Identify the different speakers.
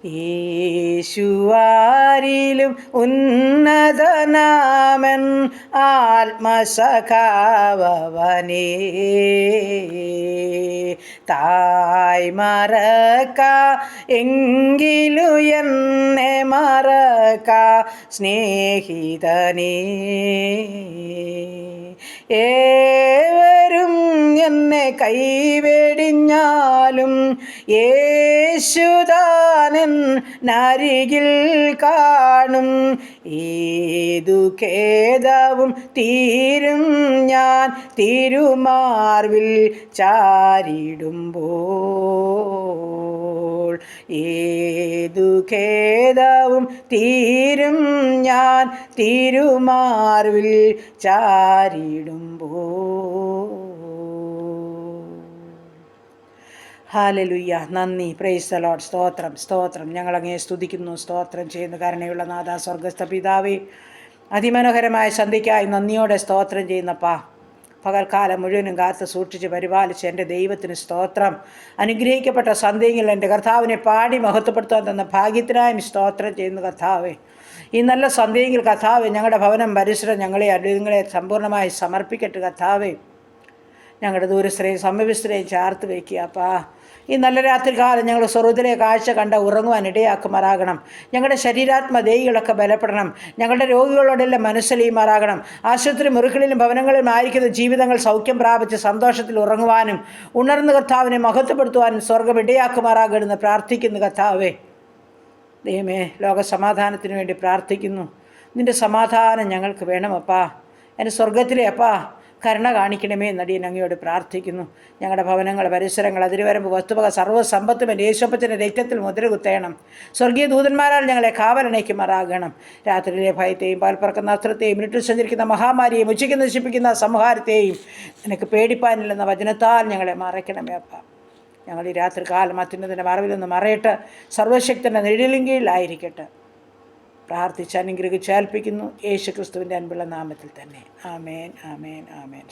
Speaker 1: യേശുവാരിലും ഉന്നതനാമൻ ആത്മസഖാവവനേ. തായ് മറക്ക എങ്കിലു എന്നെ മറക്ക സ്നേഹിതനേ. ഏവരും എന്നെ കൈവെടിഞ്ഞാലും യേശുദാനൻ നരികിൽ കാണും. ഏതു ഖേദവും തീരും ഞാൻ തിരുമാർവിൽ ചാരിടുമ്പോൾ. ഏതു ഖേദവും തീരും ഞാൻ തിരുമാർവിൽ ചാരിടുമ്പോൾ. ഹല്ലേലൂയ. നന്ദി. Praise the Lord. സ്തോത്രം, സ്തോത്രം. ഞങ്ങളങ്ങയെ സ്തുതിക്കുന്നു, സ്തോത്രം ചെയ്യുന്നു. കരുണയുള്ള നാഥ, സ്വർഗസ്ഥ പിതാവേ, അതിമനോഹരമായ സന്ധ്യയ്ക്കായി നന്ദിയോടെ സ്തോത്രം ചെയ്യുന്നപ്പാ. പകൽക്കാലം മുഴുവനും കാത്ത് സൂക്ഷിച്ച് പരിപാലിച്ച് എൻ്റെ ദൈവത്തിന് സ്തോത്രം. അനുഗ്രഹിക്കപ്പെട്ട സന്ധ്യയിൽ എൻ്റെ കർത്താവിനെ പാടി മഹത്വപ്പെടുത്താൻ തന്ന ഭാഗ്യത്തിനായും സ്തോത്രം ചെയ്യുന്നു കർത്താവേ. ഈ നല്ല സന്ധ്യയിൽ കർത്താവേ, ഞങ്ങളുടെ ഭവനം പരിസരം നിങ്ങളെ സമ്പൂർണ്ണമായി സമർപ്പിക്കട്ടെ കർത്താവേ. ഞങ്ങളുടെ ദൂരസ്ഥരെയും സമീപസ്ഥരെയും ചേർത്ത് വയ്ക്കുക അപ്പാ. ഈ നല്ല രാത്രികാലം ഞങ്ങൾ സ്വർഗ്ഗത്തിലെ കാഴ്ച കണ്ട് ഉറങ്ങുവാൻ ഇടയാക്കുമാറാകണം. ഞങ്ങളുടെ ശരീരാത്മദേഹികളൊക്കെ ബലപ്പെടണം. ഞങ്ങളുടെ രോഗികളോടെല്ലാം മനസ്സലിയുമാറാകണം. ആശുപത്രി മുറികളിലും ഭവനങ്ങളിലും ആയിരിക്കുന്ന ജീവിതങ്ങൾ സൗഖ്യം പ്രാപിച്ച് സന്തോഷത്തിൽ ഉറങ്ങുവാനും ഉണർന്ന് കർത്താവിനെ മഹത്വപ്പെടുത്തുവാനും സ്വർഗ്ഗം ഇടയാക്കുമാറാകണമെന്ന് പ്രാർത്ഥിക്കുന്നു കർത്താവേ. ദൈവമേ, ലോകസമാധാനത്തിന് വേണ്ടി പ്രാർത്ഥിക്കുന്നു. നിൻ്റെ സമാധാനം ഞങ്ങൾക്ക് വേണമപ്പാ. എൻ്റെ സ്വർഗത്തിലെ അപ്പാ കരുണ കാണിക്കണമേ എന്നടിയൻ അങ്ങയോട് പ്രാർത്ഥിക്കുന്നു. ഞങ്ങളുടെ ഭവനങ്ങൾ, പരിസരങ്ങൾ, അതിരുവരമ്പ്, വസ്തുവക, സർവ്വസമ്പത്തും എൻ്റെ യേശുപ്പത്തിൻ്റെ രക്തത്തിൽ മുദ്രകുത്തേണം. സ്വർഗീയ ദൂതന്മാരാൽ ഞങ്ങളെ കാവലണയ്ക്കുമാറാകണം. രാത്രിയിലെ ഭയത്തെയും പാൽപ്പറക്കുന്ന അസ്ത്രത്തെയും ഇരുട്ടിൽ സഞ്ചരിക്കുന്ന മഹാമാരിയെയും ഉച്ചയ്ക്ക് നശിപ്പിക്കുന്ന സംഹാരത്തെയും നിനക്ക് പേടിപ്പാനില്ലെന്ന വചനത്താൽ ഞങ്ങളെ മറയ്ക്കണമേ അപ്പ. ഞങ്ങൾ ഈ രാത്രികാലം അത്യുന്നതിൻ്റെ മറവിലൊന്ന് മറയട്ടെ. സർവശക്തൻ്റെ നിഴലിൻ കീഴിലായിരിക്കട്ടെ. പ്രാർത്ഥിച്ച് അനുഗ്രഹിച്ച് ഏൽപ്പിക്കുന്നു യേശു ക്രിസ്തുവിൻ്റെ അൻപുള്ള നാമത്തിൽ തന്നെ. ആമേൻ, ആമേൻ, ആമേൻ.